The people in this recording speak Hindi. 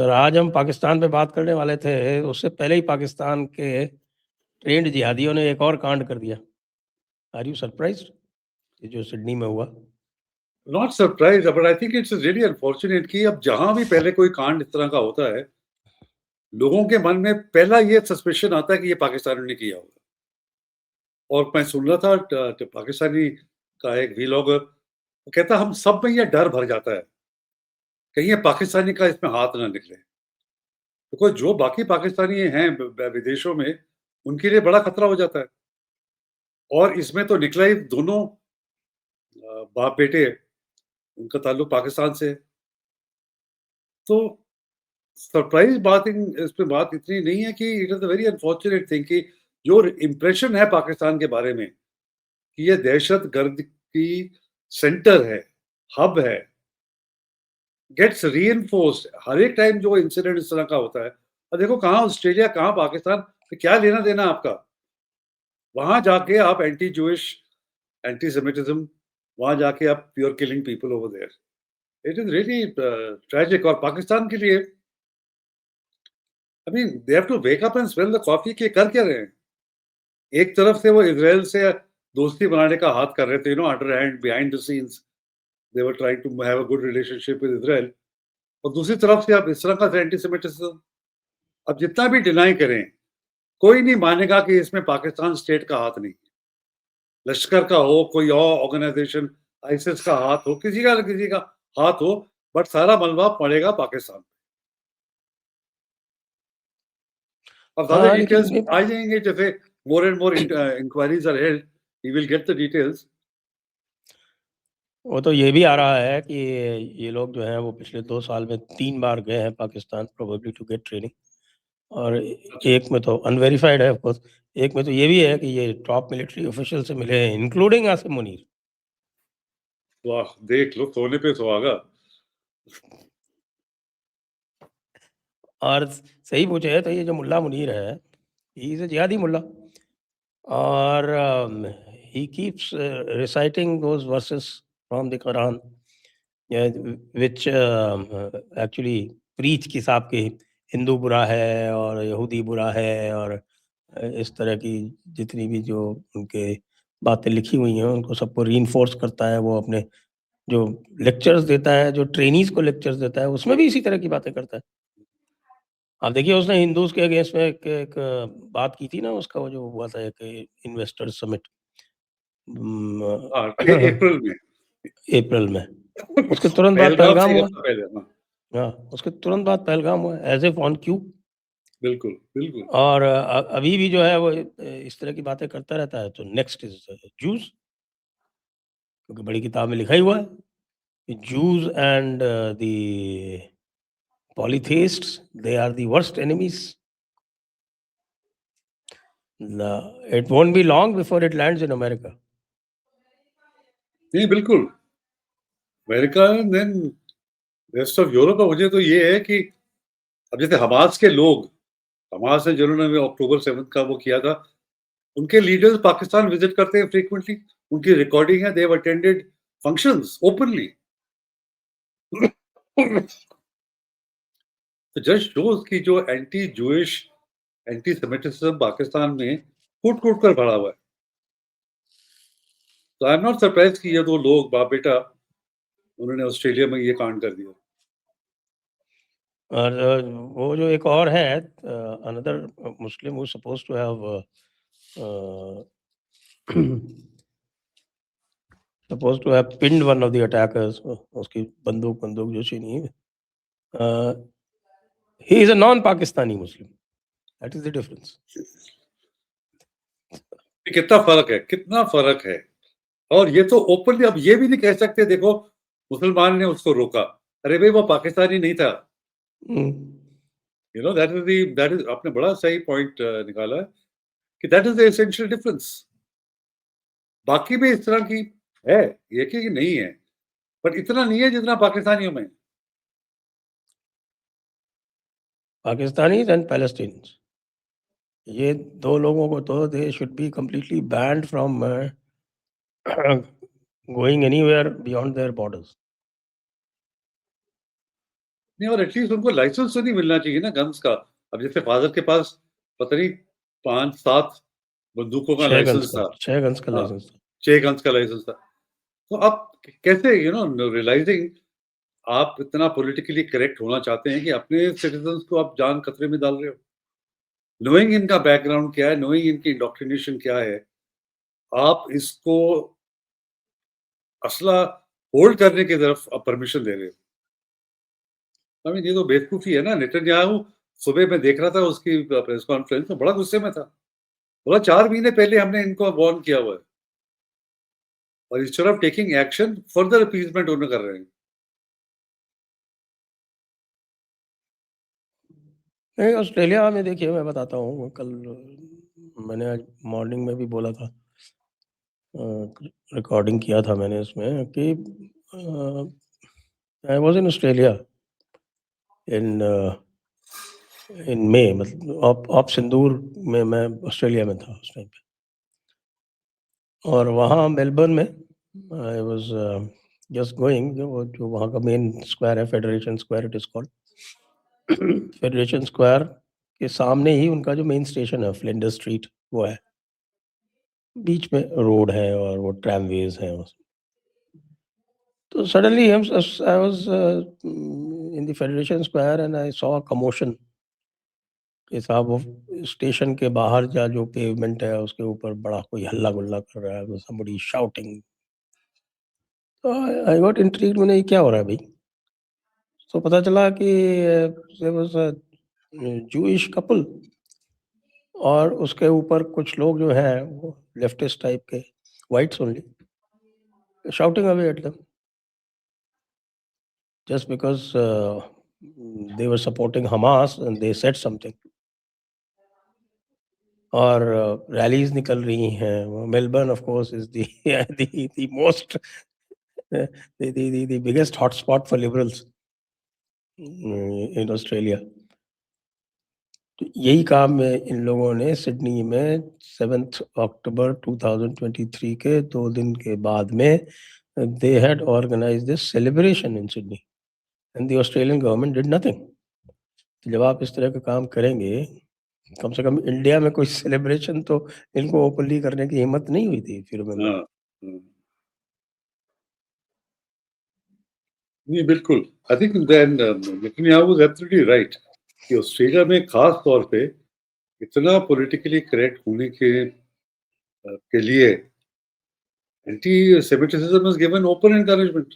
सर आज हम पाकिस्तान पे बात करने वाले थे, उससे पहले ही पाकिस्तान के ट्रेंड जिहादियों ने एक और कांड कर दिया। Are you surprised? ये जो सिडनी में हुआ। Not surprise, but I think it's really unfortunate कि अब जहां भी पहले कोई कांड इस तरह का होता है, लोगों के मन में पहला ये सस्पेशन आता है कि ये पाकिस्तानियों ने किया होगा। और मैं सुन रहा था पाकिस्तानी का एक व्लॉगर, वो कहता हम सब में ये डर भर जाता है कहीं ये पाकिस्तानी का इसमें हाथ ना निकले। देखो जो बाकी पाकिस्तानी हैं विदेशों में, उनके लिए बड़ा खतरा हो जाता है। और इसमें तो निकला ही दोनों बाप बेटे, उनका ताल्लुक पाकिस्तान से है। तो सरप्राइज बात इसमें बात इतनी नहीं है कि it is a very unfortunate thing कि जो इंप्रेशन है पाकिस्तान के बारे में कि ये दहशत गर्द की सेंटर है, हब है, गेट्स रीइंफोर्स्ड हर एक टाइम जो इंसिडेंट इस तरह का होता है। और देखो कहाँ ऑस्ट्रेलिया, कहाँ पाकिस्तान, क्या लेना देना आपका। वहां जाके आप एंटी जूइश, एंटी सेमिटिज्म, वहां जाके आप pure killing people over there. It is really tragic. और पाकिस्तान के लिए I mean they have to wake up and smell the coffee कि कर क्या रहे हैं। एक तरफ से वो इजराइल से दोस्ती बनाने का हाथ कर रहे थे, under hand behind the scenes they were trying to have a good relationship with Israel. और दूसरी तरफ से आप इस तरह का एंटीसेमिटिज्म, अब जितना भी डिनाई करें, कोई नहीं मानेगा कि इसमें पाकिस्तान स्टेट का हाथ नहीं। लश्कर का हो, कोई और ऑर्गेनाइजेशन, आईसिस का हाथ हो, किसी का न किसी का हाथ हो, बट सारा मलबा पड़ेगा पाकिस्तान। अब ज्यादा हाँ, डिटेल्स लेकिन आ जाएंगे, जैसे more and more inquiries are held, we will get the details. वो तो ये भी आ रहा है कि ये लोग जो हैं वो पिछले 2 साल में 3 बार गए हैं Pakistan, probably to get training. और अच्छा, एक में तो अनवेरिफाइड है ऑफ कोर्स, एक में तो ये भी है कि ये टॉप मिलिट्री ऑफिशियल से मिले हैं, इंक्लूडिंग आसिम मुनीर। वाह, देख लो, सोने पे सुहागा। और सही पूछे तो ये जो मुल्ला मुनीर है, ही इज अ जिहादी मुल्ला। और he keeps reciting those verses from the Quran, which actually preach कि साहब कि हिंदू बुरा है और यहूदी बुरा है, और इस तरह की जितनी भी जो उनके बातें लिखी हुई हैं उनको सबको रीइंफोर्स करता है। वो अपने जो लेक्चर्स देता है, जो ट्रेनीज को लेक्चर्स देता है, उसमें भी इसी तरह की बातें करता है। आप देखिए उसने हिंदूज के अगेंस्ट में एक बात की थी ना, उसका वो जो हुआ था एक इन्वेस्टर समिट हाँ, अप्रैल में। अप्रैल में। उसके तुरंत बाद पहलगाम से पहलगाम एक हुआ। हफ्ता पहले। हाँ, हाँ, उसके तुरंत बाद पहलगाम हुआ, एज इफ ऑन क्यू। बिल्कुल बिल्कुल। और अभी भी जो है वो इस तरह की बातें करता रहता है। तो नेक्स्ट इज जूस, क्योंकि बड़ी किताब में लिखा ही हुआ है कि Jews and the polytheists, they are the worst enemies. It won't be long before it lands in America. नहीं, बिल्कुल। America then rest of Europe का। मुझे तो ये है कि अब जैसे हमास के लोग, हमास ने जिन्होंने अक्टूबर 7 का वो किया था, उनके लीडर्स पाकिस्तान विजिट करते हैं फ्रीक्वेंटली। उनकी रिकॉर्डिंग है, they have attended functions openly. तो जस्ट शोज की जो anti Jewish, anti Semitism Pakistan में कूट कूट कर भरा हुआ है। तो आई एम नॉट सरप्राइज कि ये दो लोग बाप बेटा, उन्होंने ऑस्ट्रेलिया में ये कांड कर दिया। और वो जो एक और है, another Muslim who supposed to have supposed to have pinned one of the attackers, उसकी बंदूक जो छीनी है, he is a non-Pakistani Muslim. That is the difference. कितना फर्क है, कितना फर्क है। और ये तो ओपनली, अब ये भी नहीं कह सकते देखो मुसलमान ने उसको रोका। अरे भाई वो पाकिस्तानी नहीं था। दैट इज, आपने बड़ा सही पॉइंट निकाला है कि that is the essential difference. बाकी में इस तरह की है, ये कि नहीं है, बट इतना नहीं है जितना पाकिस्तानियों में। Pakistanis and Palestinians, ये दो लोगों को तो they should be completely banned from going anywhere beyond their borders. नहीं, और एटलीस्ट उनको लाइसेंस तो नहीं मिलना चाहिए ना गन्स का। अब जैसे फादर के पास पता नहीं 5-7 बंदूकों का 6 गन्स लाइसेंस का था। 6 गन्स का हाँ, लाइसेंस था। 6 गन्स का लाइसेंस था। तो अब कैसे रियलाइजिंग आप इतना पॉलिटिकली करेक्ट होना चाहते हैं कि अपने सिटीजन्स को आप जान खतरे में डाल रहे हो। नोइंग इनका बैकग्राउंड क्या है, नोइंग इनकी इंडोक्ट्रिनेशन क्या है, आप इसको असला होल्ड करने की तरफ आप परमिशन दे रहे हो। आई मीन ये तो बेवकूफ़ी है ना। नेतन्याहू सुबह मैं देख रहा था उसकी प्रेस कॉन्फ्रेंस में, बड़ा गुस्से में था। बोला 4 महीने पहले हमने इनको वार्न किया हुआ है और instead of taking action further appeasement उन्होंने कर रहे हैं। नहीं, ऑस्ट्रेलिया में देखिए मैं बताता हूँ, कल मैंने आज मॉर्निंग में भी बोला था, रिकॉर्डिंग किया था मैंने इसमें कि आई वाज़ इन ऑस्ट्रेलिया इन इन मई, मतलब ऑफ सिंदूर में मैं ऑस्ट्रेलिया में था उस टाइम पे। और वहाँ मेलबर्न में आई वाज़ जस्ट गोइंग, वो जो वहाँ का मेन स्क्वायर है, federation square it is called. Federation square के सामने ही उनका जो मेन स्टेशन है, फ्लिंडर स्ट्रीट, वो है। बीच में रोड है और वो ट्रैमवेज़ हैं उस। तो suddenly I was in the federation square and I saw a commotion कि साहब वो स्टेशन के बाहर का जो पेवमेंट है उसके ऊपर बड़ा कोई हल्ला-गुल्ला कर रहा है, समबडी शाउटिंग। तो आई गॉट इंट्रिग्ड, मैंने ये क्या हो रहा है भई? तो पता चला कि there was a Jewish couple और उसके ऊपर कुछ लोग जो हैं वो लेफ्टिस्ट टाइप के, whites only, shouting away at them just because they were supporting Hamas and they said something. और रैलीज निकल रही हैं। Melbourne of course is the the most the biggest hotspot for liberals in Australia. तो यही काम इन लोगों ने सिडनी में 7 अक्टूबर 2023 के 2 दिन के बाद में they had organised this celebration in Sydney and the Australian government did nothing. तो जब आप इस तरह का काम करेंगे, कम से कम इंडिया में कोई सेलिब्रेशन तो इनको ओपनली करने की हिम्मत नहीं हुई थी इफ यू रिमेंबर। हाँ, नहीं बिल्कुल। I think then Netanyahu was absolutely right कि ऑस्ट्रेलिया में खास तौर पे इतना पॉलिटिकली करेक्ट होने के लिए anti Semitism is given open encouragement.